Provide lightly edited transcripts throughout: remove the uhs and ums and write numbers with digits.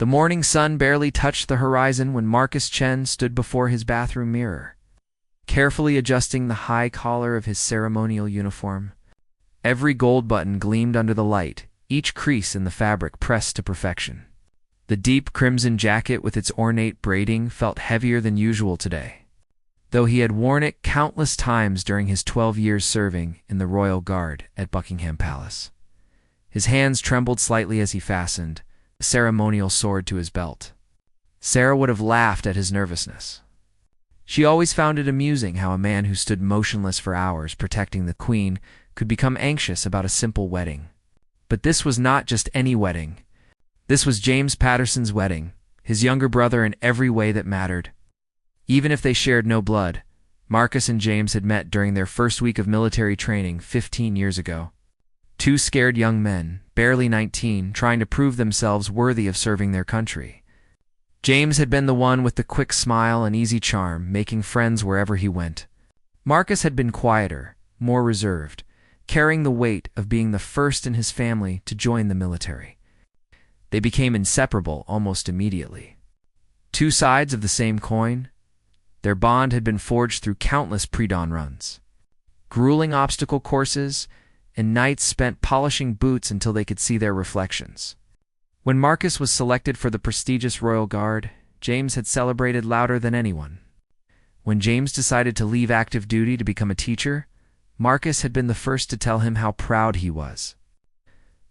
The morning sun barely touched the horizon when Marcus Chen stood before his bathroom mirror, carefully adjusting the high collar of his ceremonial uniform. Every gold button gleamed under the light, each crease in the fabric pressed to perfection. The deep crimson jacket with its ornate braiding felt heavier than usual today, though he had worn it countless times during his 12 years serving in the Royal Guard at Buckingham Palace. His hands trembled slightly as he fastened a ceremonial sword to his belt. Sarah would have laughed at his nervousness. She always found it amusing how a man who stood motionless for hours protecting the Queen could become anxious about a simple wedding. But this was not just any wedding. This was James Patterson's wedding, his younger brother in every way that mattered. Even if they shared no blood, Marcus and James had met during their first week of military training 15 years ago. Two scared young men, barely 19, trying to prove themselves worthy of serving their country. James had been the one with the quick smile and easy charm, making friends wherever he went. Marcus had been quieter, more reserved, carrying the weight of being the first in his family to join the military. They became inseparable almost immediately. Two sides of the same coin. Their bond had been forged through countless pre-dawn runs, grueling obstacle courses, and nights spent polishing boots until they could see their reflections. When Marcus was selected for the prestigious Royal Guard, James had celebrated louder than anyone. When James decided to leave active duty to become a teacher, Marcus had been the first to tell him how proud he was.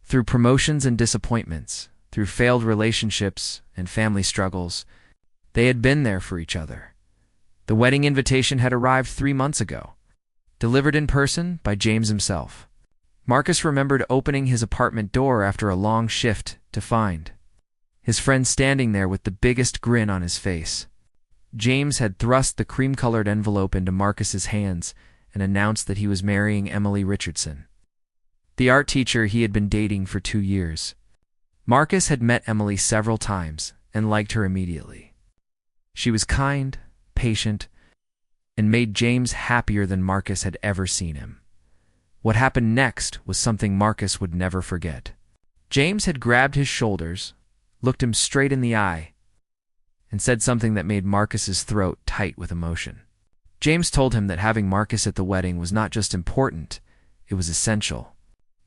Through promotions and disappointments, through failed relationships and family struggles, they had been there for each other. The wedding invitation had arrived 3 months ago, delivered in person by James himself. Marcus remembered opening his apartment door after a long shift to find his friend standing there with the biggest grin on his face. James had thrust the cream-colored envelope into Marcus's hands and announced that he was marrying Emily Richardson, the art teacher he had been dating for 2 years. Marcus had met Emily several times and liked her immediately. She was kind, patient, and made James happier than Marcus had ever seen him. What happened next was something Marcus would never forget. James had grabbed his shoulders, looked him straight in the eye, and said something that made Marcus's throat tight with emotion. James told him that having Marcus at the wedding was not just important, it was essential.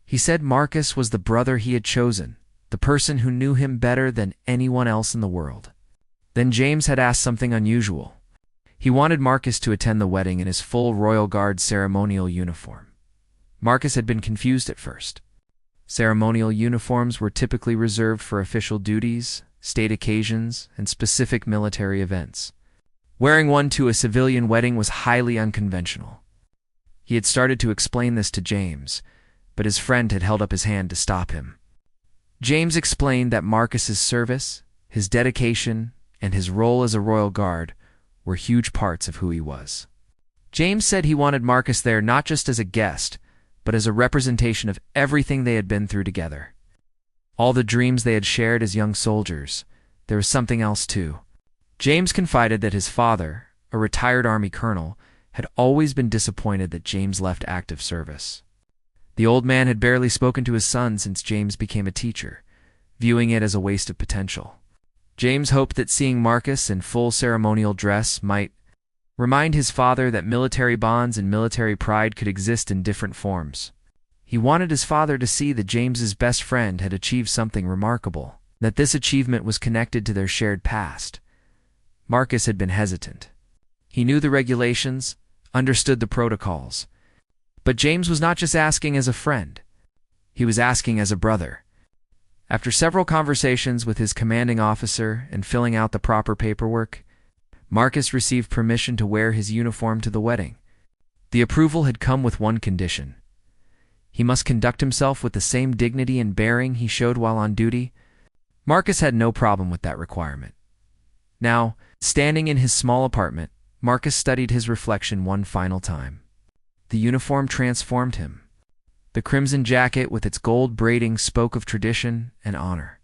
He said Marcus was the brother he had chosen, the person who knew him better than anyone else in the world. Then James had asked something unusual. He wanted Marcus to attend the wedding in his full Royal Guard ceremonial uniform. Marcus had been confused at first. Ceremonial uniforms were typically reserved for official duties, state occasions, and specific military events. Wearing one to a civilian wedding was highly unconventional. He had started to explain this to James, but his friend had held up his hand to stop him. James explained that Marcus's service, his dedication, and his role as a Royal Guard were huge parts of who he was. James said he wanted Marcus there not just as a guest, but as a representation of everything they had been through together. All the dreams they had shared as young soldiers. There was something else too. James confided that his father, a retired Army colonel, had always been disappointed that James left active service. The old man had barely spoken to his son since James became a teacher, viewing it as a waste of potential. James hoped that seeing Marcus in full ceremonial dress might remind his father that military bonds and military pride could exist in different forms. He wanted his father to see that James's best friend had achieved something remarkable, that this achievement was connected to their shared past. Marcus had been hesitant. He knew the regulations, understood the protocols. But James was not just asking as a friend. He was asking as a brother. After several conversations with his commanding officer and filling out the proper paperwork, Marcus received permission to wear his uniform to the wedding. The approval had come with one condition. He must conduct himself with the same dignity and bearing he showed while on duty. Marcus had no problem with that requirement. Now, standing in his small apartment, Marcus studied his reflection one final time. The uniform transformed him. The crimson jacket with its gold braiding spoke of tradition and honor.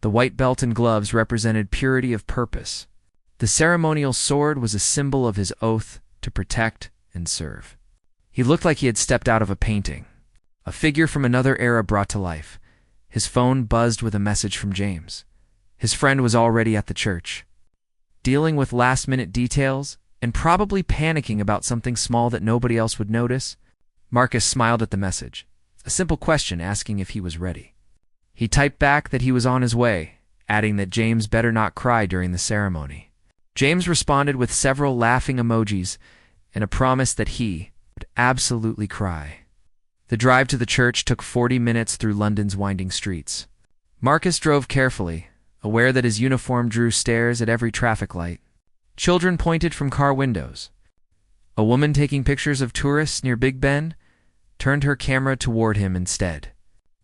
The white belt and gloves represented purity of purpose. The ceremonial sword was a symbol of his oath to protect and serve. He looked like he had stepped out of a painting, a figure from another era brought to life. His phone buzzed with a message from James. His friend was already at the church, dealing with last-minute details and probably panicking about something small that nobody else would notice. Marcus smiled at the message, a simple question asking if he was ready. He typed back that he was on his way, adding that James better not cry during the ceremony. James responded with several laughing emojis and a promise that he would absolutely cry. The drive to the church took 40 minutes through London's winding streets. Marcus drove carefully, aware that his uniform drew stares at every traffic light. Children pointed from car windows. A woman taking pictures of tourists near Big Ben turned her camera toward him instead.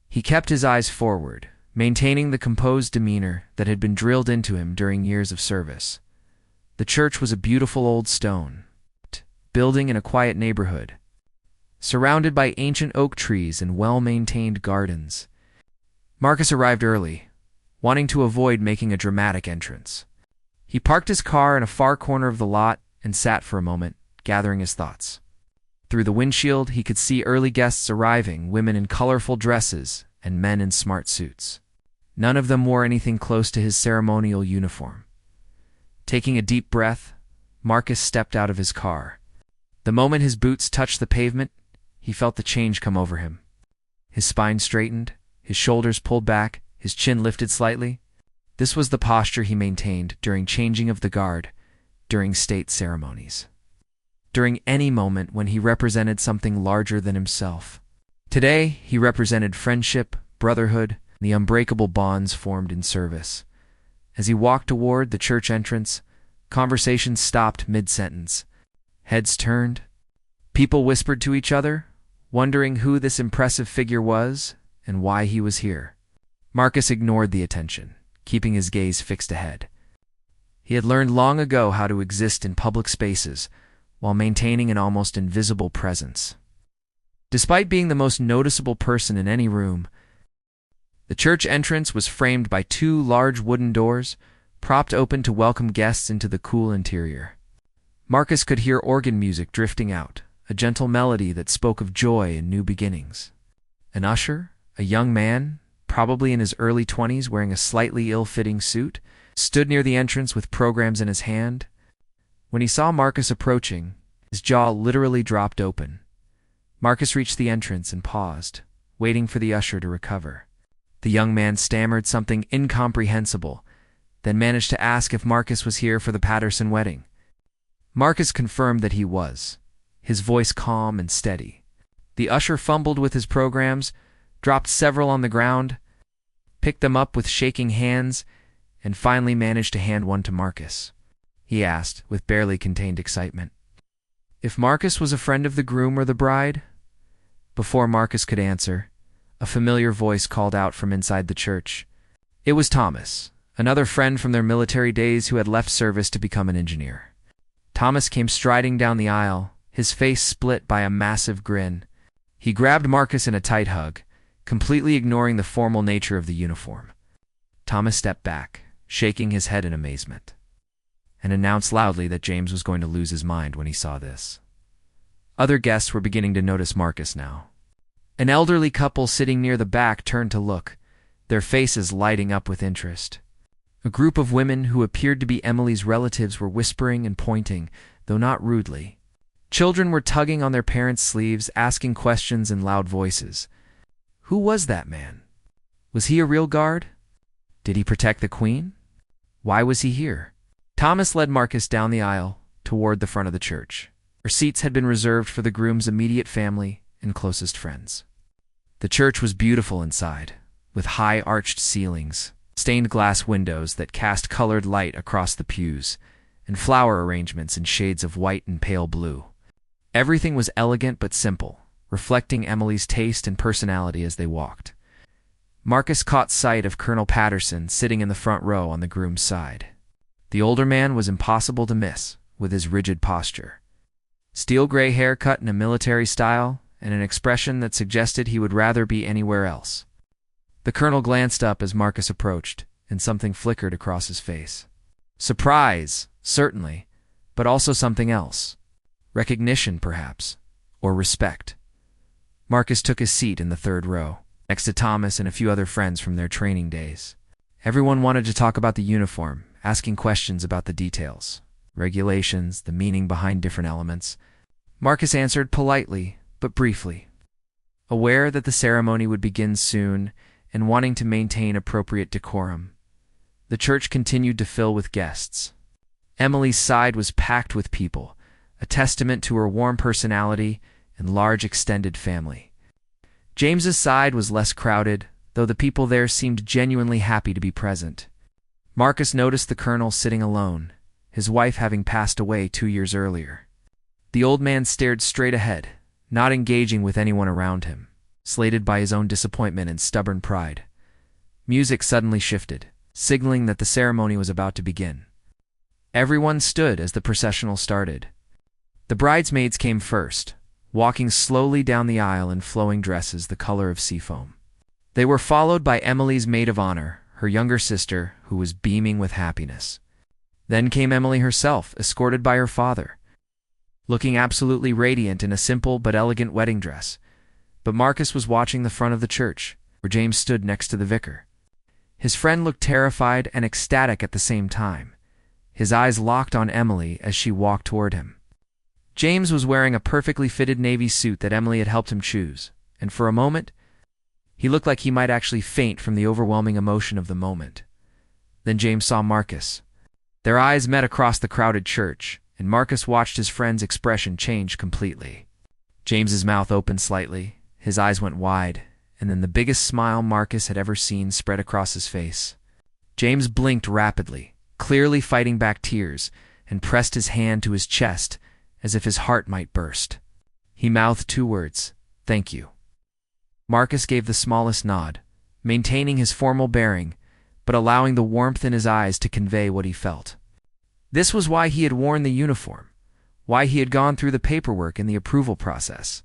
He kept his eyes forward, maintaining the composed demeanor that had been drilled into him during years of service. The church was a beautiful old stone building in a quiet neighborhood, surrounded by ancient oak trees and well-maintained gardens. Marcus arrived early, wanting to avoid making a dramatic entrance. He parked his car in a far corner of the lot and sat for a moment, gathering his thoughts. Through the windshield, he could see early guests arriving, women in colorful dresses and men in smart suits. None of them wore anything close to his ceremonial uniform. Taking a deep breath, Marcus stepped out of his car. The moment his boots touched the pavement, he felt the change come over him. His spine straightened, his shoulders pulled back, his chin lifted slightly. This was the posture he maintained during changing of the guard, during state ceremonies, during any moment when he represented something larger than himself. Today, he represented friendship, brotherhood, the unbreakable bonds formed in service. As he walked toward the church entrance, conversations stopped mid-sentence. Heads turned. People whispered to each other, wondering who this impressive figure was and why he was here. Marcus ignored the attention, keeping his gaze fixed ahead. He had learned long ago how to exist in public spaces while maintaining an almost invisible presence. Despite being the most noticeable person in any room, the church entrance was framed by two large wooden doors, propped open to welcome guests into the cool interior. Marcus could hear organ music drifting out, a gentle melody that spoke of joy and new beginnings. An usher, a young man, probably in his early 20s wearing a slightly ill-fitting suit, stood near the entrance with programs in his hand. When he saw Marcus approaching, his jaw literally dropped open. Marcus reached the entrance and paused, waiting for the usher to recover. The young man stammered something incomprehensible, then managed to ask if Marcus was here for the Patterson wedding. Marcus confirmed that he was, his voice calm and steady. The usher fumbled with his programs, dropped several on the ground, picked them up with shaking hands, and finally managed to hand one to Marcus. He asked, with barely contained excitement, if Marcus was a friend of the groom or the bride. Before Marcus could answer, a familiar voice called out from inside the church. It was Thomas, another friend from their military days who had left service to become an engineer. Thomas came striding down the aisle, his face split by a massive grin. He grabbed Marcus in a tight hug, completely ignoring the formal nature of the uniform. Thomas stepped back, shaking his head in amazement, and announced loudly that James was going to lose his mind when he saw this. Other guests were beginning to notice Marcus now. An elderly couple sitting near the back turned to look, their faces lighting up with interest. A group of women who appeared to be Emily's relatives were whispering and pointing, though not rudely. Children were tugging on their parents' sleeves, asking questions in loud voices. Who was that man? Was he a real guard? Did he protect the Queen? Why was he here? Thomas led Marcus down the aisle toward the front of the church. Her seats had been reserved for the groom's immediate family and closest friends. The church was beautiful inside, with high arched ceilings, stained glass windows that cast colored light across the pews, and flower arrangements in shades of white and pale blue. Everything was elegant but simple, reflecting Emily's taste and personality as they walked. Marcus caught sight of Colonel Patterson sitting in the front row on the groom's side. The older man was impossible to miss, with his rigid posture. Steel gray hair cut in a military style, and an expression that suggested he would rather be anywhere else. The colonel glanced up as Marcus approached, and something flickered across his face. Surprise, certainly, but also something else. Recognition, perhaps, or respect. Marcus took his seat in the third row, next to Thomas and a few other friends from their training days. Everyone wanted to talk about the uniform, asking questions about the details, regulations, the meaning behind different elements. Marcus answered politely, but briefly. Aware that the ceremony would begin soon and wanting to maintain appropriate decorum, the church continued to fill with guests. Emily's side was packed with people, a testament to her warm personality and large extended family. James's side was less crowded, though the people there seemed genuinely happy to be present. Marcus noticed the colonel sitting alone, his wife having passed away 2 years earlier. The old man stared straight ahead, not engaging with anyone around him, slated by his own disappointment and stubborn pride. Music suddenly shifted, signaling that the ceremony was about to begin. Everyone stood as the processional started. The bridesmaids came first, walking slowly down the aisle in flowing dresses the color of seafoam. They were followed by Emily's maid of honor, her younger sister, who was beaming with happiness. Then came Emily herself, escorted by her father, looking absolutely radiant in a simple but elegant wedding dress. But Marcus was watching the front of the church, where James stood next to the vicar. His friend looked terrified and ecstatic at the same time, his eyes locked on Emily as she walked toward him. James was wearing a perfectly fitted navy suit that Emily had helped him choose, and for a moment, he looked like he might actually faint from the overwhelming emotion of the moment. Then James saw Marcus. Their eyes met across the crowded church, and Marcus watched his friend's expression change completely. James's mouth opened slightly, his eyes went wide, and then the biggest smile Marcus had ever seen spread across his face. James blinked rapidly, clearly fighting back tears, and pressed his hand to his chest as if his heart might burst. He mouthed 2 words, "Thank you." Marcus gave the smallest nod, maintaining his formal bearing, but allowing the warmth in his eyes to convey what he felt. This was why he had worn the uniform, why he had gone through the paperwork and the approval process.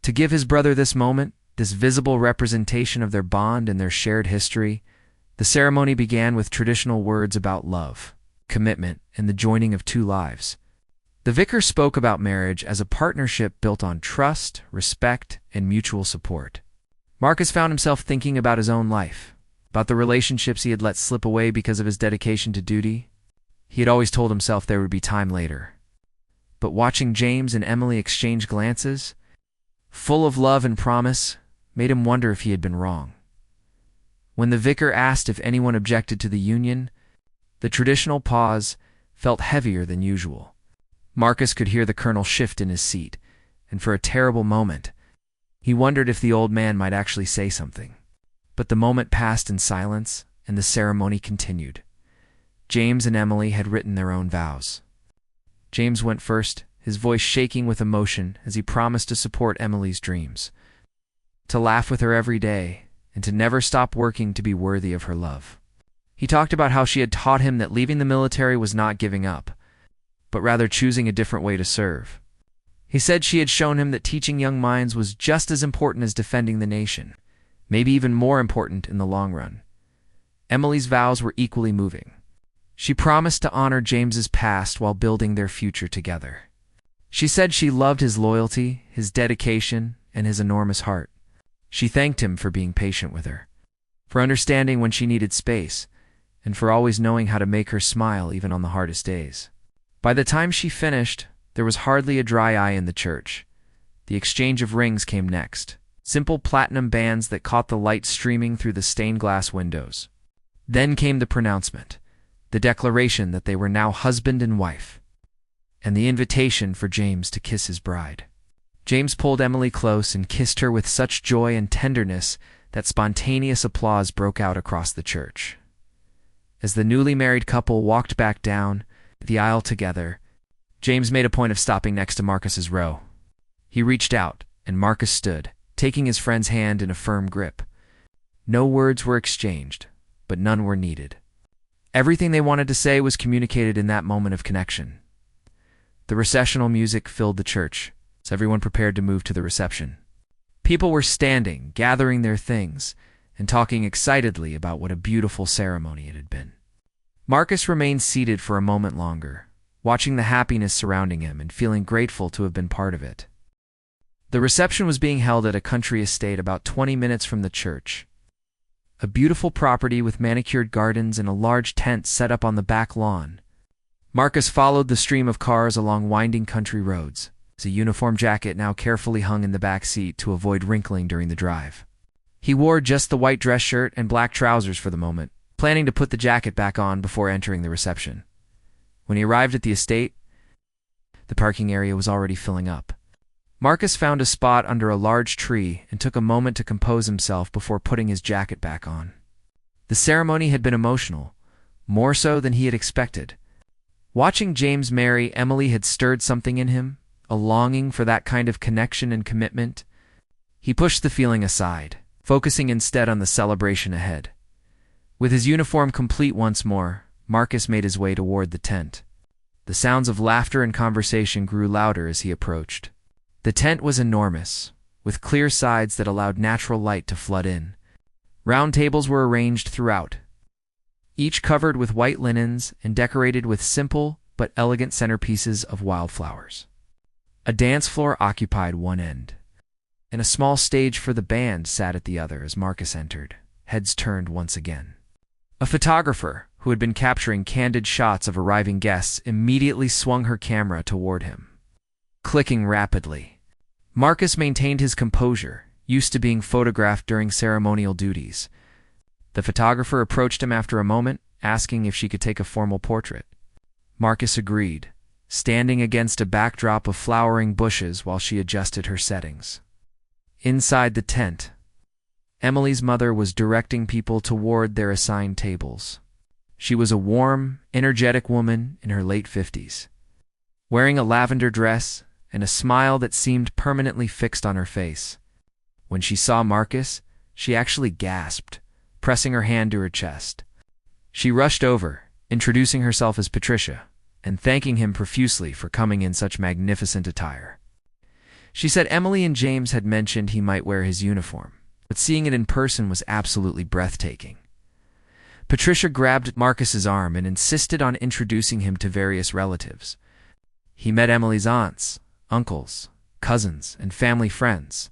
To give his brother this moment, this visible representation of their bond and their shared history, the ceremony began with traditional words about love, commitment, and the joining of 2 lives. The vicar spoke about marriage as a partnership built on trust, respect, and mutual support. Marcus found himself thinking about his own life, about the relationships he had let slip away because of his dedication to duty. He had always told himself there would be time later. But watching James and Emily exchange glances, full of love and promise, made him wonder if he had been wrong. When the vicar asked if anyone objected to the union, the traditional pause felt heavier than usual. Marcus could hear the colonel shift in his seat, and for a terrible moment, he wondered if the old man might actually say something. But the moment passed in silence, and the ceremony continued. James and Emily had written their own vows. James went first, his voice shaking with emotion as he promised to support Emily's dreams, to laugh with her every day, and to never stop working to be worthy of her love. He talked about how she had taught him that leaving the military was not giving up, but rather choosing a different way to serve. He said she had shown him that teaching young minds was just as important as defending the nation, maybe even more important in the long run. Emily's vows were equally moving. She promised to honor James's past while building their future together. She said she loved his loyalty, his dedication, and his enormous heart. She thanked him for being patient with her, for understanding when she needed space, and for always knowing how to make her smile even on the hardest days. By the time she finished, there was hardly a dry eye in the church. The exchange of rings came next, simple platinum bands that caught the light streaming through the stained glass windows. Then came the pronouncement, the declaration that they were now husband and wife, and the invitation for James to kiss his bride. James pulled Emily close and kissed her with such joy and tenderness that spontaneous applause broke out across the church. As the newly married couple walked back down the aisle together, James made a point of stopping next to Marcus's row. He reached out, and Marcus stood, taking his friend's hand in a firm grip. No words were exchanged, but none were needed. Everything they wanted to say was communicated in that moment of connection. The recessional music filled the church, as everyone prepared to move to the reception. People were standing, gathering their things, and talking excitedly about what a beautiful ceremony it had been. Marcus remained seated for a moment longer, watching the happiness surrounding him and feeling grateful to have been part of it. The reception was being held at a country estate about 20 minutes from the church. a beautiful property with manicured gardens and a large tent set up on the back lawn. Marcus followed the stream of cars along winding country roads. His uniform jacket now carefully hung in the back seat to avoid wrinkling during the drive. He wore just the white dress shirt and black trousers for the moment, planning to put the jacket back on before entering the reception. When he arrived at the estate, the parking area was already filling up. Marcus found a spot under a large tree and took a moment to compose himself before putting his jacket back on. The ceremony had been emotional, more so than he had expected. Watching James marry Emily had stirred something in him, a longing for that kind of connection and commitment. He pushed the feeling aside, focusing instead on the celebration ahead. With his uniform complete once more, Marcus made his way toward the tent. The sounds of laughter and conversation grew louder as he approached. The tent was enormous, with clear sides that allowed natural light to flood in. Round tables were arranged throughout, each covered with white linens and decorated with simple but elegant centerpieces of wildflowers. A dance floor occupied one end, and a small stage for the band sat at the other as Marcus entered, heads turned once again. A photographer, who had been capturing candid shots of arriving guests, immediately swung her camera toward him, clicking rapidly. Marcus maintained his composure, used to being photographed during ceremonial duties. The photographer approached him after a moment, asking if she could take a formal portrait. Marcus agreed, standing against a backdrop of flowering bushes while she adjusted her settings. Inside the tent, Emily's mother was directing people toward their assigned tables. She was a warm, energetic woman in her late 50s, wearing a lavender dress and a smile that seemed permanently fixed on her face. When she saw Marcus, she actually gasped, pressing her hand to her chest. She rushed over, introducing herself as Patricia, and thanking him profusely for coming in such magnificent attire. She said Emily and James had mentioned he might wear his uniform, but seeing it in person was absolutely breathtaking. Patricia grabbed Marcus's arm and insisted on introducing him to various relatives. He met Emily's aunts, uncles, cousins, and family friends,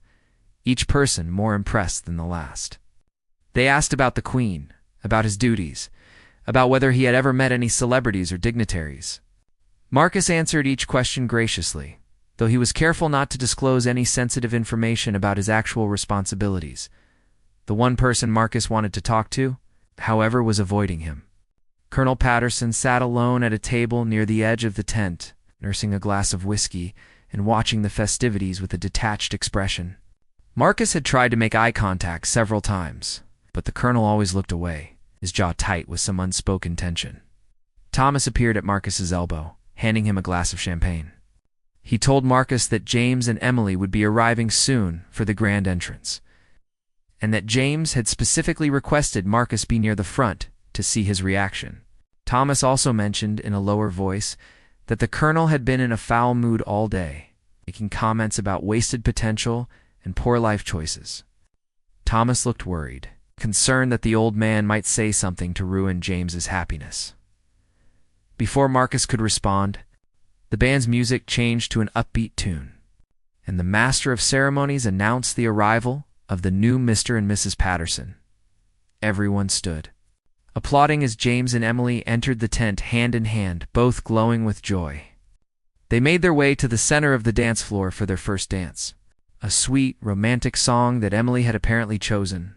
each person more impressed than the last. They asked about the Queen, about his duties, about whether he had ever met any celebrities or dignitaries. Marcus answered each question graciously, though he was careful not to disclose any sensitive information about his actual responsibilities. The one person Marcus wanted to talk to, however, was avoiding him. Colonel Patterson sat alone at a table near the edge of the tent, nursing a glass of whiskey and watching the festivities with a detached expression. Marcus had tried to make eye contact several times, but the colonel always looked away, his jaw tight with some unspoken tension. Thomas appeared at Marcus's elbow, handing him a glass of champagne. He told Marcus that James and Emily would be arriving soon for the grand entrance, and that James had specifically requested Marcus be near the front to see his reaction. Thomas also mentioned in a lower voice that the colonel had been in a foul mood all day, making comments about wasted potential and poor life choices. Thomas looked worried, concerned that the old man might say something to ruin James's happiness. Before Marcus could respond, the band's music changed to an upbeat tune, and the master of ceremonies announced the arrival of the new Mr. and Mrs. Patterson. Everyone stood, applauding as James and Emily entered the tent hand in hand, both glowing with joy. They made their way to the center of the dance floor for their first dance, a sweet, romantic song that Emily had apparently chosen.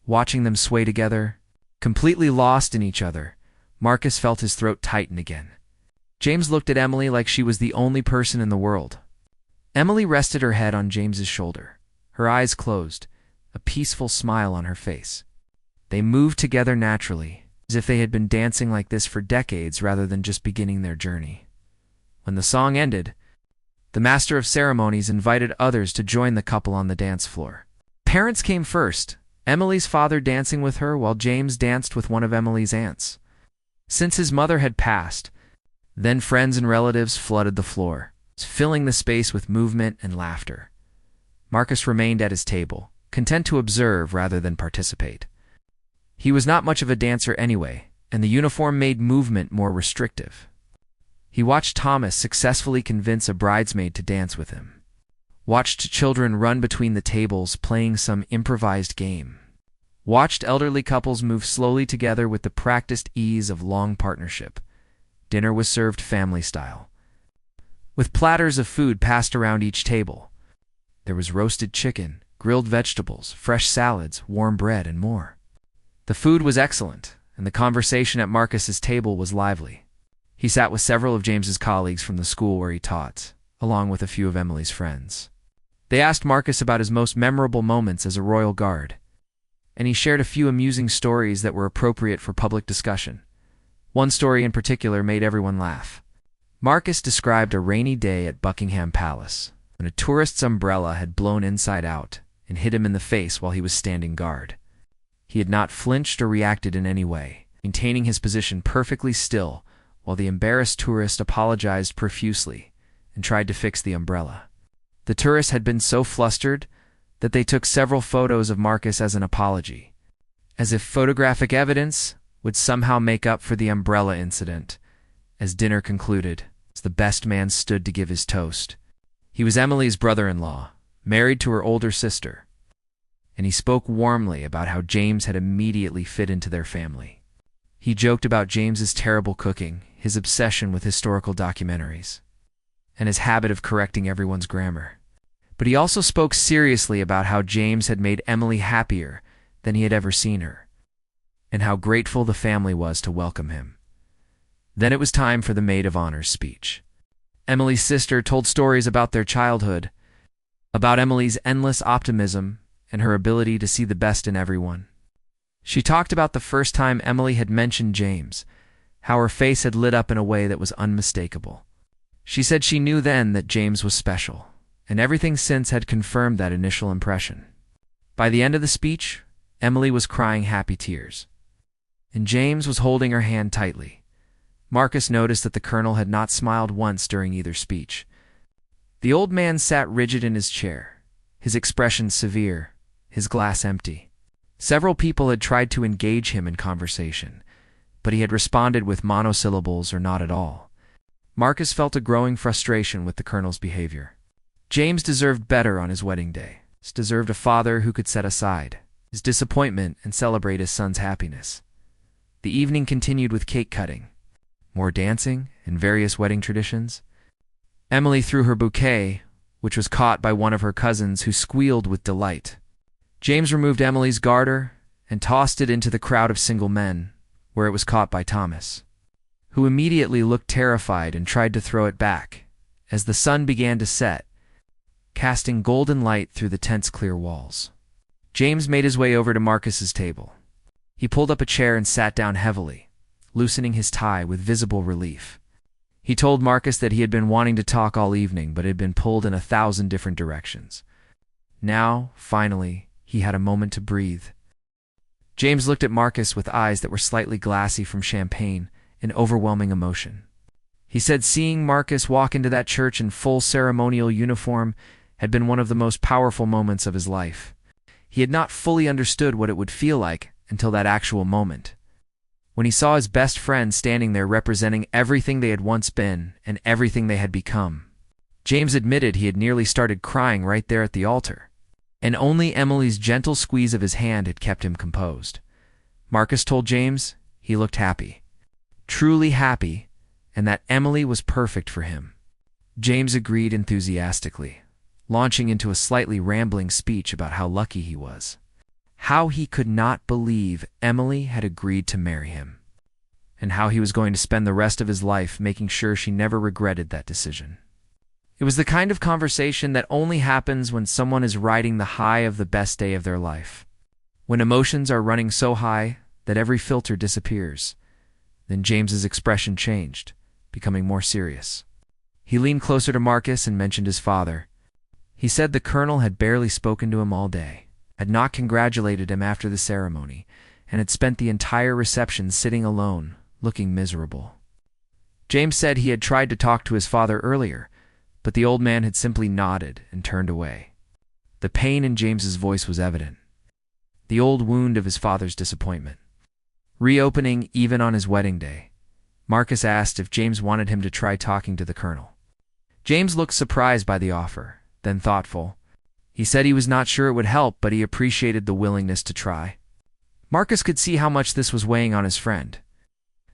Watching them sway together, completely lost in each other, Marcus felt his throat tighten again. James looked at Emily like she was the only person in the world. Emily rested her head on James's shoulder, her eyes closed, a peaceful smile on her face. They moved together naturally, as if they had been dancing like this for decades rather than just beginning their journey. When the song ended, the master of ceremonies invited others to join the couple on the dance floor. Parents came first, Emily's father dancing with her while James danced with one of Emily's aunts. Since his mother had passed, then friends and relatives flooded the floor, filling the space with movement and laughter. Marcus remained at his table, content to observe rather than participate. He was not much of a dancer anyway, and the uniform made movement more restrictive. He watched Thomas successfully convince a bridesmaid to dance with him, watched children run between the tables playing some improvised game. watched elderly couples move slowly together with the practiced ease of long partnership. Dinner was served family style, with platters of food passed around each table. There was roasted chicken, grilled vegetables, fresh salads, warm bread, and more. The food was excellent, and the conversation at Marcus's table was lively. He sat with several of James's colleagues from the school where he taught, along with a few of Emily's friends. They asked Marcus about his most memorable moments as a royal guard, and he shared a few amusing stories that were appropriate for public discussion. One story in particular made everyone laugh. Marcus described a rainy day at Buckingham Palace, when a tourist's umbrella had blown inside out and hit him in the face while he was standing guard. He had not flinched or reacted in any way, maintaining his position perfectly still while the embarrassed tourist apologized profusely and tried to fix the umbrella. The tourist had been so flustered that they took several photos of Marcus as an apology, as if photographic evidence would somehow make up for the umbrella incident. As dinner concluded, as the best man stood to give his toast. He was Emily's brother-in-law, married to her older sister, and he spoke warmly about how James had immediately fit into their family. He joked about James's terrible cooking, his obsession with historical documentaries, and his habit of correcting everyone's grammar. But he also spoke seriously about how James had made Emily happier than he had ever seen her, and how grateful the family was to welcome him. Then it was time for the maid of honor's speech. Emily's sister told stories about their childhood, about Emily's endless optimism and her ability to see the best in everyone. She talked about the first time Emily had mentioned James, how her face had lit up in a way that was unmistakable. She said she knew then that James was special, and everything since had confirmed that initial impression. By the end of the speech, Emily was crying happy tears, and James was holding her hand tightly. Marcus noticed that the colonel had not smiled once during either speech. The old man sat rigid in his chair, his expression severe, his glass empty. Several people had tried to engage him in conversation, but he had responded with monosyllables or not at all. Marcus felt a growing frustration with the colonel's behavior. James deserved better on his wedding day. He deserved a father who could set aside his disappointment and celebrate his son's happiness. The evening continued with cake cutting, more dancing, and various wedding traditions. Emily threw her bouquet, which was caught by one of her cousins who squealed with delight. James removed Emily's garter and tossed it into the crowd of single men, where it was caught by Thomas, who immediately looked terrified and tried to throw it back as the sun began to set, casting golden light through the tent's clear walls. James made his way over to Marcus's table. He pulled up a chair and sat down heavily, loosening his tie with visible relief. He told Marcus that he had been wanting to talk all evening but had been pulled in 1,000 different directions. Now, finally, he had a moment to breathe. James looked at Marcus with eyes that were slightly glassy from champagne and overwhelming emotion. He said seeing Marcus walk into that church in full ceremonial uniform had been one of the most powerful moments of his life. He had not fully understood what it would feel like until that actual moment, when he saw his best friend standing there representing everything they had once been and everything they had become. James admitted he had nearly started crying right there at the altar, and only Emily's gentle squeeze of his hand had kept him composed. Marcus told James he looked happy, truly happy, and that Emily was perfect for him. James agreed enthusiastically, launching into a slightly rambling speech about how lucky he was, how he could not believe Emily had agreed to marry him, and how he was going to spend the rest of his life making sure she never regretted that decision. It was the kind of conversation that only happens when someone is riding the high of the best day of their life, when emotions are running so high that every filter disappears. Then James's expression changed, becoming more serious. He leaned closer to Marcus and mentioned his father. He said the colonel had barely spoken to him all day, had not congratulated him after the ceremony, and had spent the entire reception sitting alone, looking miserable. James said he had tried to talk to his father earlier, but the old man had simply nodded and turned away. The pain in James's voice was evident, the old wound of his father's disappointment, reopening even on his wedding day. Marcus asked if James wanted him to try talking to the colonel. James looked surprised by the offer, then thoughtful. He said he was not sure it would help, but he appreciated the willingness to try. Marcus could see how much this was weighing on his friend.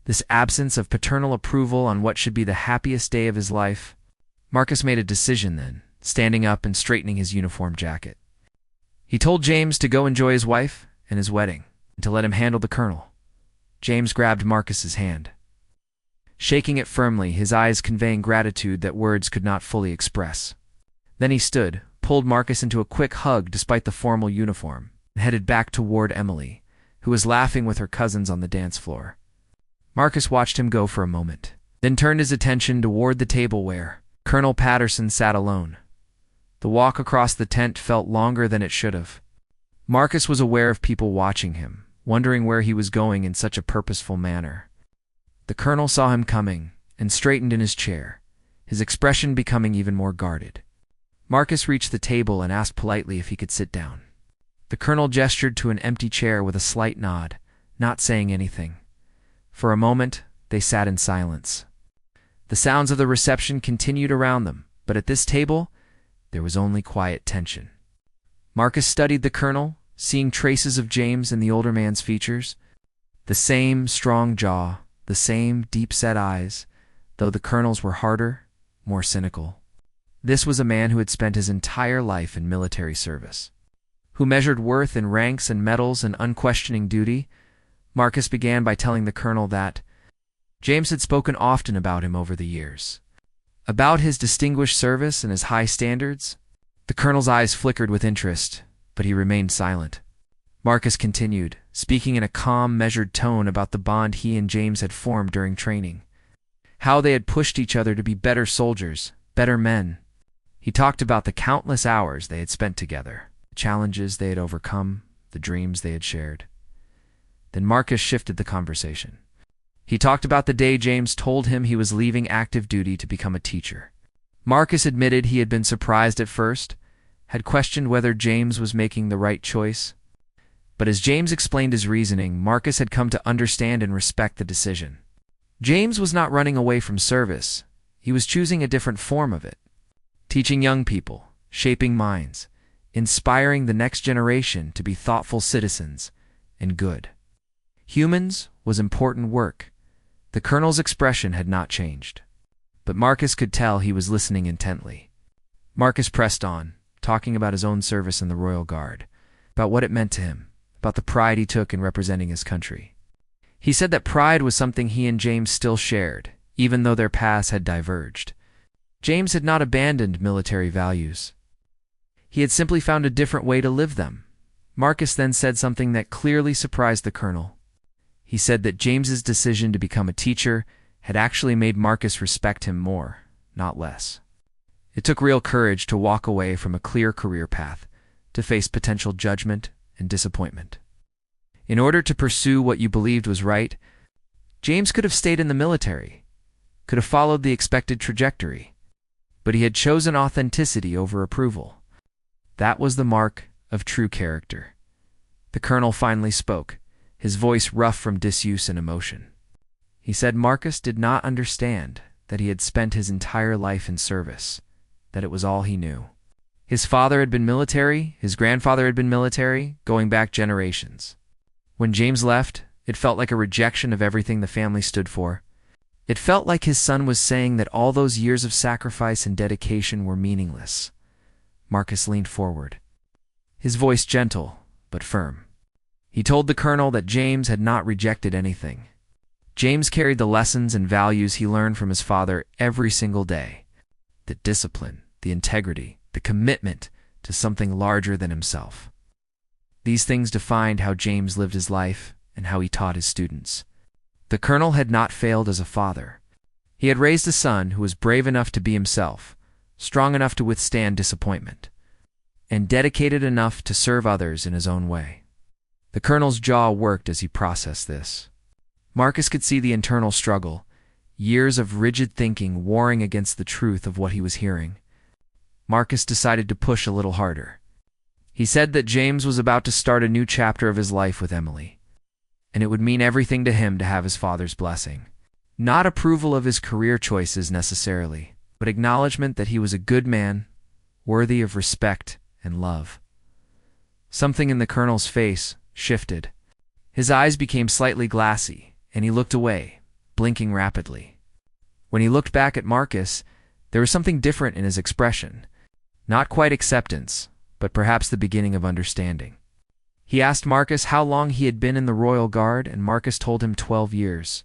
This absence of paternal approval on what should be the happiest day of his life. Marcus made a decision then, standing up and straightening his uniform jacket. He told James to go enjoy his wife and his wedding, and to let him handle the colonel. James grabbed Marcus's hand, shaking it firmly, his eyes conveying gratitude that words could not fully express. Then he stood, pulled Marcus into a quick hug despite the formal uniform, and headed back toward Emily, who was laughing with her cousins on the dance floor. Marcus watched him go for a moment, then turned his attention toward the table where Colonel Patterson sat alone. The walk across the tent felt longer than it should have. Marcus was aware of people watching him, wondering where he was going in such a purposeful manner. The colonel saw him coming and straightened in his chair, his expression becoming even more guarded. Marcus reached the table and asked politely if he could sit down. The colonel gestured to an empty chair with a slight nod, not saying anything. For a moment, they sat in silence. The sounds of the reception continued around them, but at this table, there was only quiet tension. Marcus studied the colonel, seeing traces of James in the older man's features. The same strong jaw, the same deep-set eyes, though the colonel's were harder, more cynical. This was a man who had spent his entire life in military service, who measured worth in ranks and medals and unquestioning duty. Marcus began by telling the colonel that James had spoken often about him over the years, about his distinguished service and his high standards. The colonel's eyes flickered with interest, but he remained silent. Marcus continued, speaking in a calm, measured tone about the bond he and James had formed during training, how they had pushed each other to be better soldiers, better men. He talked about the countless hours they had spent together, the challenges they had overcome, the dreams they had shared. Then Marcus shifted the conversation. He talked about the day James told him he was leaving active duty to become a teacher. Marcus admitted he had been surprised at first, had questioned whether James was making the right choice. But as James explained his reasoning, Marcus had come to understand and respect the decision. James was not running away from service. He was choosing a different form of it. Teaching young people, shaping minds, inspiring the next generation to be thoughtful citizens and good. Humans was important work. The colonel's expression had not changed, but Marcus could tell he was listening intently. Marcus pressed on, talking about his own service in the Royal Guard, about what it meant to him, about the pride he took in representing his country. He said that pride was something he and James still shared, even though their paths had diverged. James had not abandoned military values. He had simply found a different way to live them. Marcus then said something that clearly surprised the colonel. He said that James's decision to become a teacher had actually made Marcus respect him more, not less. It took real courage to walk away from a clear career path, to face potential judgment and disappointment. In order to pursue what you believed was right, James could have stayed in the military, could have followed the expected trajectory, but he had chosen authenticity over approval. That was the mark of true character. The colonel finally spoke, his voice rough from disuse and emotion. He said Marcus did not understand that he had spent his entire life in service, that it was all he knew. His father had been military, his grandfather had been military, going back generations. When James left, it felt like a rejection of everything the family stood for. It felt like his son was saying that all those years of sacrifice and dedication were meaningless. Marcus leaned forward, his voice gentle but firm. He told the colonel that James had not rejected anything. James carried the lessons and values he learned from his father every single day. The discipline, the integrity, the commitment to something larger than himself. These things defined how James lived his life and how he taught his students. The colonel had not failed as a father. He had raised a son who was brave enough to be himself, strong enough to withstand disappointment, and dedicated enough to serve others in his own way. The colonel's jaw worked as he processed this. Marcus could see the internal struggle, years of rigid thinking warring against the truth of what he was hearing. Marcus decided to push a little harder. He said that James was about to start a new chapter of his life with Emily, and it would mean everything to him to have his father's blessing. Not approval of his career choices necessarily, but acknowledgement that he was a good man, worthy of respect and love. Something in the colonel's face shifted. His eyes became slightly glassy, and he looked away, blinking rapidly. When he looked back at Marcus, there was something different in his expression. Not quite acceptance, but perhaps the beginning of understanding. He asked Marcus how long he had been in the Royal Guard, and Marcus told him 12 years.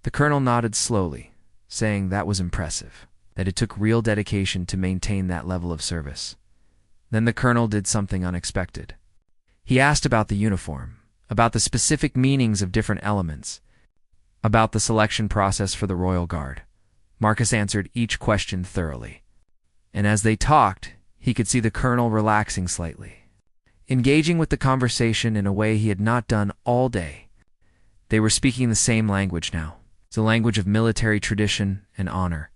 The colonel nodded slowly, saying that was impressive, that it took real dedication to maintain that level of service. Then the colonel did something unexpected. He asked about the uniform, about the specific meanings of different elements, about the selection process for the Royal Guard. Marcus answered each question thoroughly. And as they talked, he could see the colonel relaxing slightly, engaging with the conversation in a way he had not done all day. They were speaking the same language now, the language of military tradition and honor.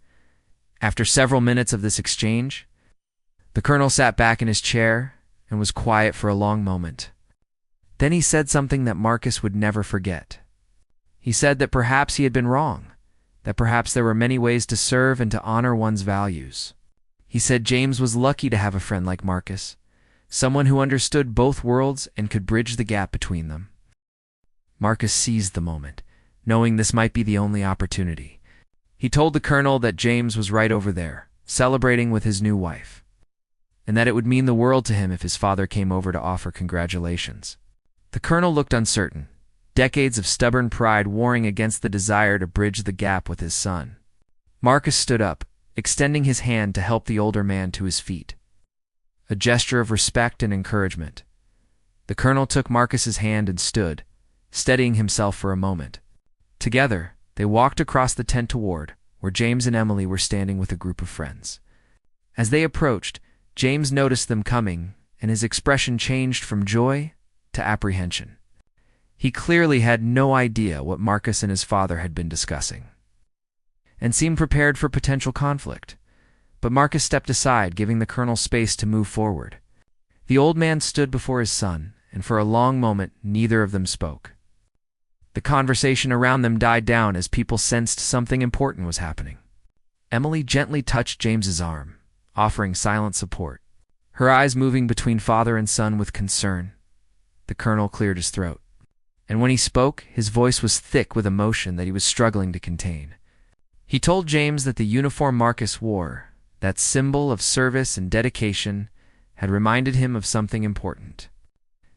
After several minutes of this exchange, the colonel sat back in his chair and was quiet for a long moment. Then he said something that Marcus would never forget. He said that perhaps he had been wrong, that perhaps there were many ways to serve and to honor one's values. He said James was lucky to have a friend like Marcus, someone who understood both worlds and could bridge the gap between them. Marcus seized the moment, knowing this might be the only opportunity. He told the colonel that James was right over there, celebrating with his new wife, and that it would mean the world to him if his father came over to offer congratulations. The colonel looked uncertain, decades of stubborn pride warring against the desire to bridge the gap with his son. Marcus stood up, extending his hand to help the older man to his feet, a gesture of respect and encouragement. The colonel took Marcus's hand and stood, steadying himself for a moment. Together, they walked across the tent toward where James and Emily were standing with a group of friends. As they approached, James noticed them coming, and his expression changed from joy to apprehension. He clearly had no idea what Marcus and his father had been discussing, and seemed prepared for potential conflict. But Marcus stepped aside, giving the colonel space to move forward. The old man stood before his son, and for a long moment neither of them spoke. The conversation around them died down as people sensed something important was happening. Emily gently touched James's arm, offering silent support, her eyes moving between father and son with concern. The colonel cleared his throat, and when he spoke, his voice was thick with emotion that he was struggling to contain. He told James that the uniform Marcus wore, that symbol of service and dedication, had reminded him of something important.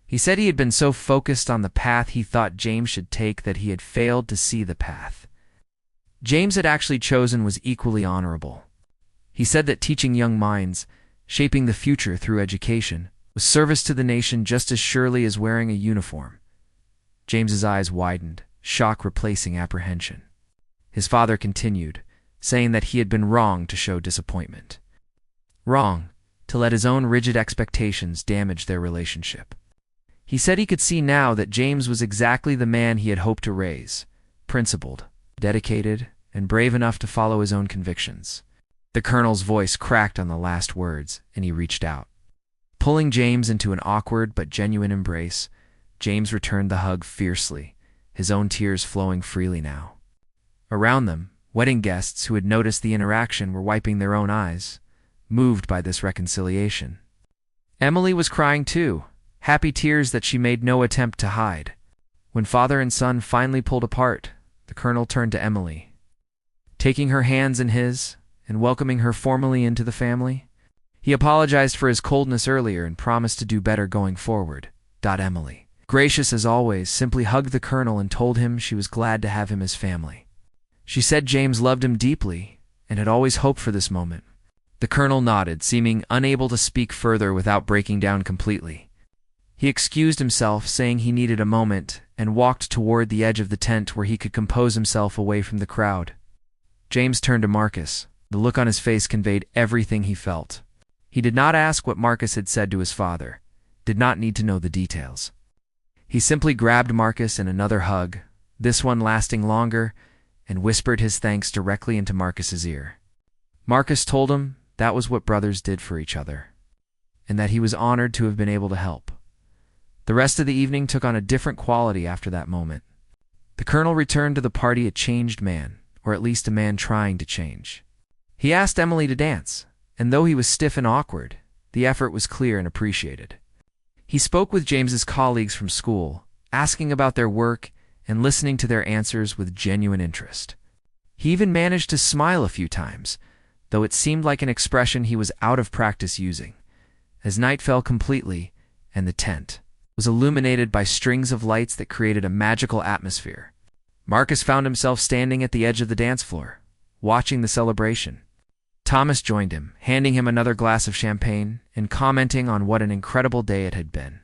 He said he had been so focused on the path he thought James should take that he had failed to see the path James had actually chosen was equally honorable. He said that teaching young minds, shaping the future through education, was service to the nation just as surely as wearing a uniform. James's eyes widened, shock replacing apprehension. His father continued, saying that he had been wrong to show disappointment. Wrong to let his own rigid expectations damage their relationship. He said he could see now that James was exactly the man he had hoped to raise, principled, dedicated, and brave enough to follow his own convictions. The colonel's voice cracked on the last words, and he reached out. Pulling James into an awkward but genuine embrace, James returned the hug fiercely, his own tears flowing freely now. Around them, wedding guests who had noticed the interaction were wiping their own eyes, moved by this reconciliation. Emily was crying too, happy tears that she made no attempt to hide. When father and son finally pulled apart, the colonel turned to Emily. Taking her hands in his and welcoming her formally into the family, he apologized for his coldness earlier and promised to do better going forward. Emily, gracious as always, simply hugged the colonel and told him she was glad to have him as family. She said James loved him deeply and had always hoped for this moment. The colonel nodded, seeming unable to speak further without breaking down completely. He excused himself, saying he needed a moment, and walked toward the edge of the tent where he could compose himself away from the crowd. James turned to Marcus. The look on his face conveyed everything he felt. He did not ask what Marcus had said to his father, did not need to know the details. He simply grabbed Marcus in another hug, this one lasting longer, and whispered his thanks directly into Marcus's ear. Marcus told him that was what brothers did for each other, and that he was honored to have been able to help. The rest of the evening took on a different quality after that moment. The colonel returned to the party a changed man, or at least a man trying to change. He asked Emily to dance, and though he was stiff and awkward, the effort was clear and appreciated. He spoke with James's colleagues from school, asking about their work and listening to their answers with genuine interest. He even managed to smile a few times, though it seemed like an expression he was out of practice using. As night fell completely, and the tent was illuminated by strings of lights that created a magical atmosphere, Marcus found himself standing at the edge of the dance floor, watching the celebration. Thomas joined him, handing him another glass of champagne and commenting on what an incredible day it had been.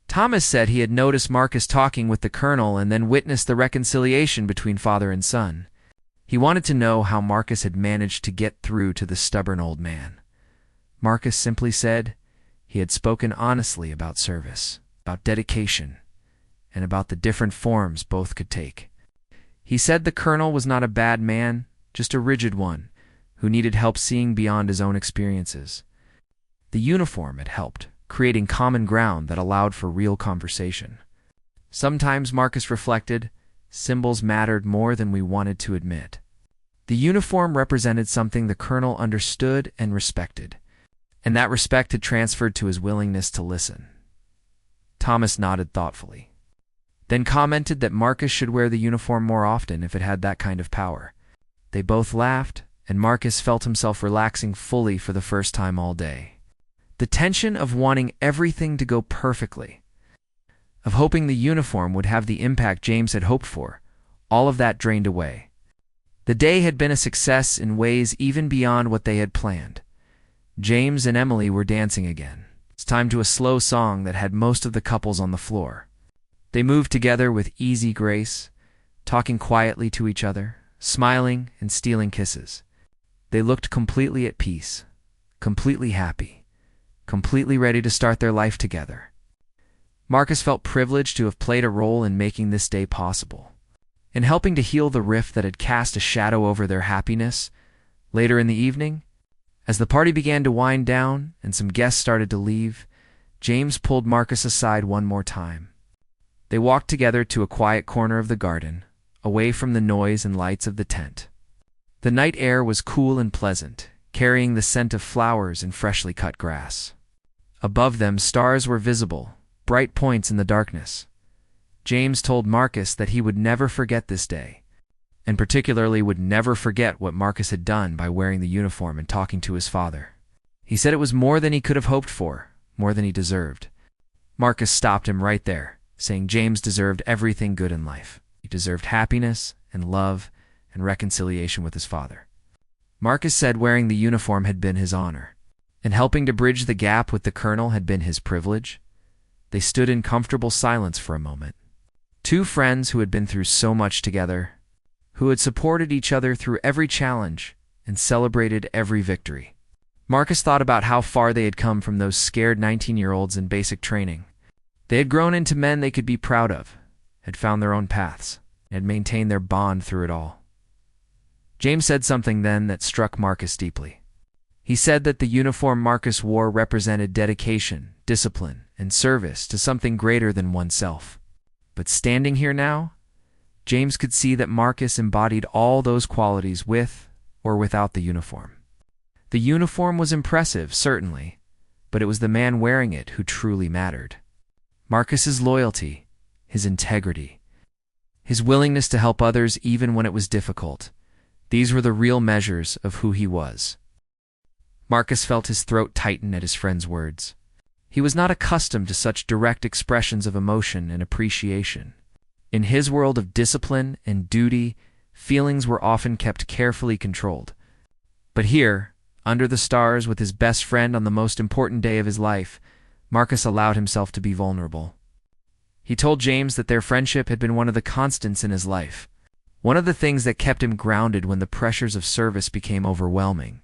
Thomas said he had noticed Marcus talking with the colonel and then witnessed the reconciliation between father and son. He wanted to know how Marcus had managed to get through to the stubborn old man. Marcus simply said he had spoken honestly about service, about dedication, and about the different forms both could take. He said the colonel was not a bad man, just a rigid one, who needed help seeing beyond his own experiences. The uniform had helped, creating common ground that allowed for real conversation. Sometimes, Marcus reflected, symbols mattered more than we wanted to admit. The uniform represented something the colonel understood and respected, and that respect had transferred to his willingness to listen. Thomas nodded thoughtfully, then commented that Marcus should wear the uniform more often if it had that kind of power. They both laughed, and Marcus felt himself relaxing fully for the first time all day. The tension of wanting everything to go perfectly, of hoping the uniform would have the impact James had hoped for, all of that drained away. The day had been a success in ways even beyond what they had planned. James and Emily were dancing again. It's time to a slow song that had most of the couples on the floor. They moved together with easy grace, talking quietly to each other, smiling and stealing kisses. They looked completely at peace, completely happy, completely ready to start their life together. Marcus felt privileged to have played a role in making this day possible, in helping to heal the rift that had cast a shadow over their happiness. Later in the evening, as the party began to wind down and some guests started to leave, James pulled Marcus aside one more time. They walked together to a quiet corner of the garden, away from the noise and lights of the tent. The night air was cool and pleasant, carrying the scent of flowers and freshly cut grass. Above them, stars were visible, bright points in the darkness. James told Marcus that he would never forget this day, and particularly would never forget what Marcus had done by wearing the uniform and talking to his father. He said it was more than he could have hoped for, more than he deserved. Marcus stopped him right there, saying James deserved everything good in life. He deserved happiness and love and reconciliation with his father. Marcus said wearing the uniform had been his honor, and helping to bridge the gap with the colonel had been his privilege. They stood in comfortable silence for a moment. Two friends who had been through so much together, who had supported each other through every challenge and celebrated every victory. Marcus thought about how far they had come from those scared 19-year-olds in basic training. They had grown into men they could be proud of, had found their own paths, and had maintained their bond through it all. James said something then that struck Marcus deeply. He said that the uniform Marcus wore represented dedication, discipline, and service to something greater than oneself. But standing here now, James could see that Marcus embodied all those qualities with or without the uniform. The uniform was impressive, certainly, but it was the man wearing it who truly mattered. Marcus's loyalty, his integrity, his willingness to help others even when it was difficult, these were the real measures of who he was. Marcus felt his throat tighten at his friend's words. He was not accustomed to such direct expressions of emotion and appreciation. In his world of discipline and duty, feelings were often kept carefully controlled. But here, under the stars with his best friend on the most important day of his life, Marcus allowed himself to be vulnerable. He told James that their friendship had been one of the constants in his life, one of the things that kept him grounded when the pressures of service became overwhelming.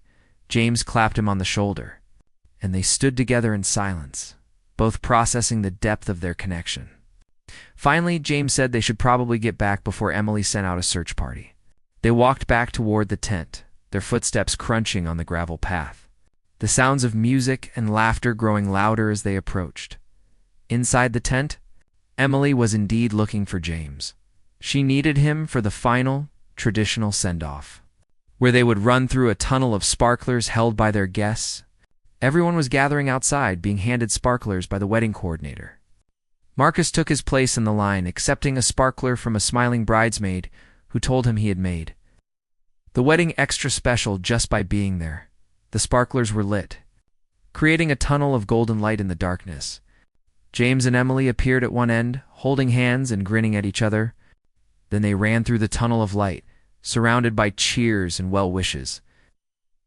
James clapped him on the shoulder, and they stood together in silence, both processing the depth of their connection. Finally, James said they should probably get back before Emily sent out a search party. They walked back toward the tent, their footsteps crunching on the gravel path, the sounds of music and laughter growing louder as they approached. Inside the tent, Emily was indeed looking for James. She needed him for the final, traditional send-off, where they would run through a tunnel of sparklers held by their guests. Everyone was gathering outside, being handed sparklers by the wedding coordinator. Marcus took his place in the line, accepting a sparkler from a smiling bridesmaid who told him he had made the wedding extra special just by being there. The sparklers were lit, creating a tunnel of golden light in the darkness. James and Emily appeared at one end, holding hands and grinning at each other. Then they ran through the tunnel of light, surrounded by cheers and well wishes,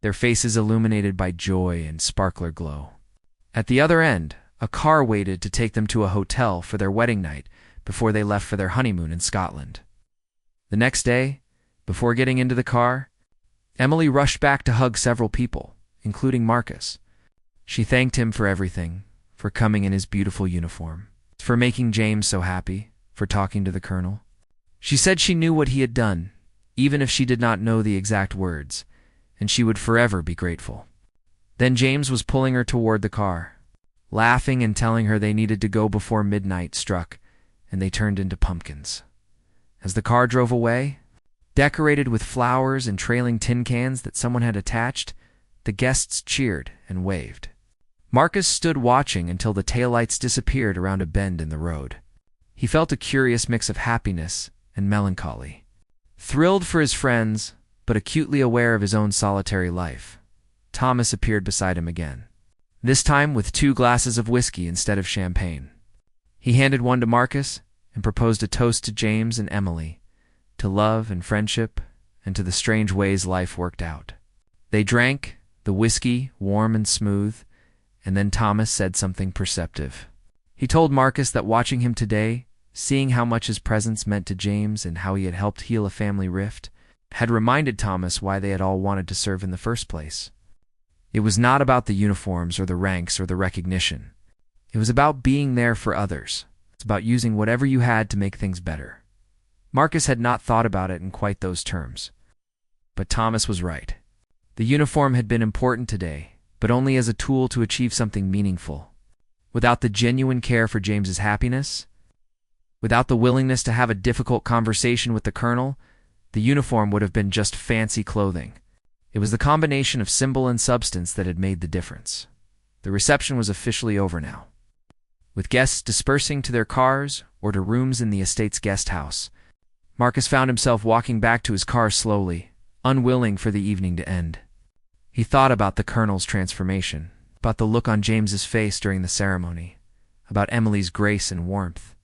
their faces illuminated by joy and sparkler glow. At the other end, a car waited to take them to a hotel for their wedding night before they left for their honeymoon in Scotland. The next day, before getting into the car, Emily rushed back to hug several people, including Marcus. She thanked him for everything, for coming in his beautiful uniform, for making James so happy, for talking to the colonel. She said she knew what he had done, even if she did not know the exact words, and she would forever be grateful. Then James was pulling her toward the car, laughing and telling her they needed to go before midnight struck, and they turned into pumpkins. As the car drove away, decorated with flowers and trailing tin cans that someone had attached, the guests cheered and waved. Marcus stood watching until the taillights disappeared around a bend in the road. He felt a curious mix of happiness and melancholy, thrilled for his friends, but acutely aware of his own solitary life. Thomas appeared beside him again, this time with 2 glasses of whiskey instead of champagne. He handed one to Marcus and proposed a toast to James and Emily, to love and friendship, and to the strange ways life worked out. They drank, the whiskey warm and smooth, and then Thomas said something perceptive. He told Marcus that watching him today, seeing how much his presence meant to James and how he had helped heal a family rift, had reminded Thomas why they had all wanted to serve in the first place. It was not about the uniforms or the ranks or the recognition. It was about being there for others. It's about using whatever you had to make things better. Marcus had not thought about it in quite those terms. But Thomas was right. The uniform had been important today, but only as a tool to achieve something meaningful. Without the genuine care for James's happiness, without the willingness to have a difficult conversation with the colonel, the uniform would have been just fancy clothing. It was the combination of symbol and substance that had made the difference. The reception was officially over now. With guests dispersing to their cars or to rooms in the estate's guest house, Marcus found himself walking back to his car slowly, unwilling for the evening to end. He thought about the colonel's transformation, about the look on James's face during the ceremony, about Emily's grace and warmth.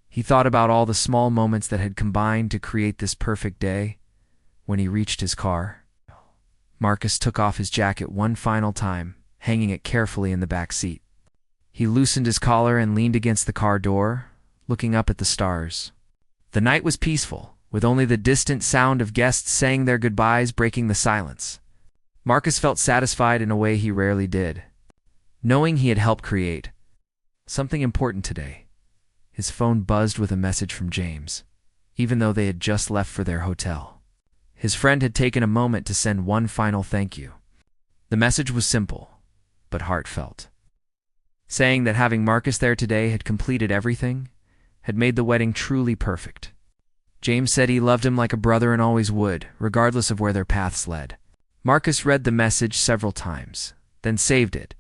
He thought about all the small moments that had combined to create this perfect day. When he reached his car, Marcus took off his jacket one final time, hanging it carefully in the back seat. He loosened his collar and leaned against the car door, looking up at the stars. The night was peaceful, with only the distant sound of guests saying their goodbyes breaking the silence. Marcus felt satisfied in a way he rarely did, knowing he had helped create something important today. His phone buzzed with a message from James, even though they had just left for their hotel. His friend had taken a moment to send one final thank you. The message was simple, but heartfelt, saying that having Marcus there today had completed everything, had made the wedding truly perfect. James said he loved him like a brother and always would, regardless of where their paths led. Marcus read the message several times, then saved it,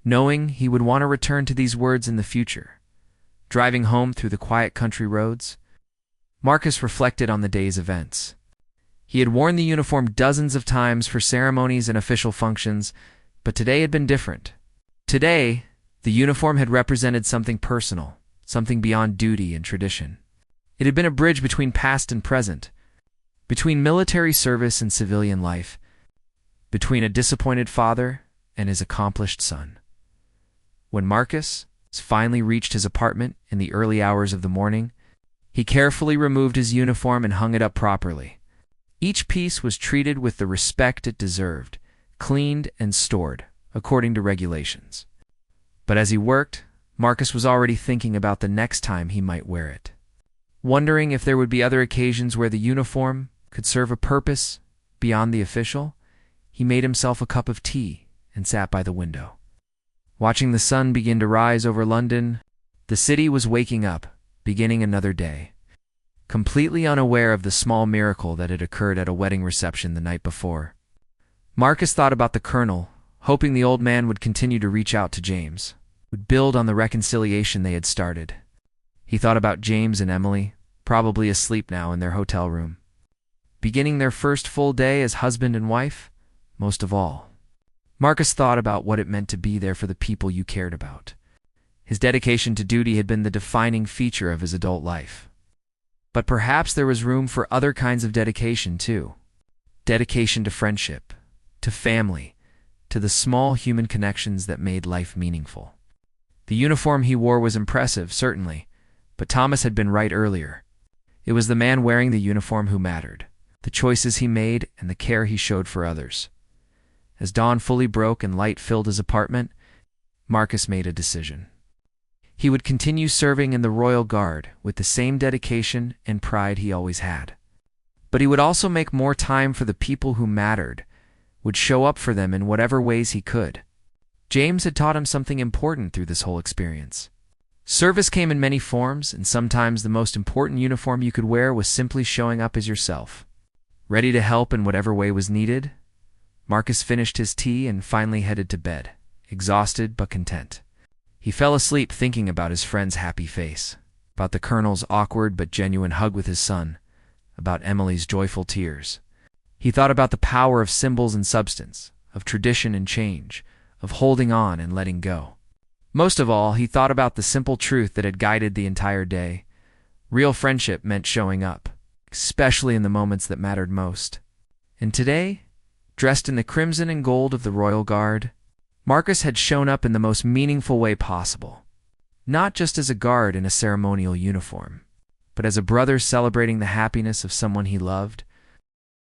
knowing he would want to return to these words in the future. Driving home through the quiet country roads, Marcus reflected on the day's events. He had worn the uniform dozens of times for ceremonies and official functions, but today had been different. Today, the uniform had represented something personal, something beyond duty and tradition. It had been a bridge between past and present, between military service and civilian life, between a disappointed father and his accomplished son. When Marcus finally reached his apartment in the early hours of the morning, he carefully removed his uniform and hung it up properly. Each piece was treated with the respect it deserved, cleaned and stored, according to regulations. But as he worked, Marcus was already thinking about the next time he might wear it, wondering if there would be other occasions where the uniform could serve a purpose beyond the official. He made himself a cup of tea and sat by the window. Watching the sun begin to rise over London, the city was waking up, beginning another day. Completely unaware of the small miracle that had occurred at a wedding reception the night before, Marcus thought about the colonel, hoping the old man would continue to reach out to James, would build on the reconciliation they had started. He thought about James and Emily, probably asleep now in their hotel room, beginning their first full day as husband and wife. Most of all, Marcus thought about what it meant to be there for the people you cared about. His dedication to duty had been the defining feature of his adult life. But perhaps there was room for other kinds of dedication too. Dedication to friendship, to family, to the small human connections that made life meaningful. The uniform he wore was impressive, certainly, but Thomas had been right earlier. It was the man wearing the uniform who mattered, the choices he made and the care he showed for others. As dawn fully broke and light filled his apartment, Marcus made a decision. He would continue serving in the Royal Guard with the same dedication and pride he always had. But he would also make more time for the people who mattered, would show up for them in whatever ways he could. James had taught him something important through this whole experience. Service came in many forms, and sometimes the most important uniform you could wear was simply showing up as yourself, ready to help in whatever way was needed. Marcus finished his tea and finally headed to bed, exhausted but content. He fell asleep thinking about his friend's happy face, about the Colonel's awkward but genuine hug with his son, about Emily's joyful tears. He thought about the power of symbols and substance, of tradition and change, of holding on and letting go. Most of all, he thought about the simple truth that had guided the entire day. Real friendship meant showing up, especially in the moments that mattered most. And today, dressed in the crimson and gold of the Royal Guard, Marcus had shown up in the most meaningful way possible. Not just as a guard in a ceremonial uniform, but as a brother celebrating the happiness of someone he loved,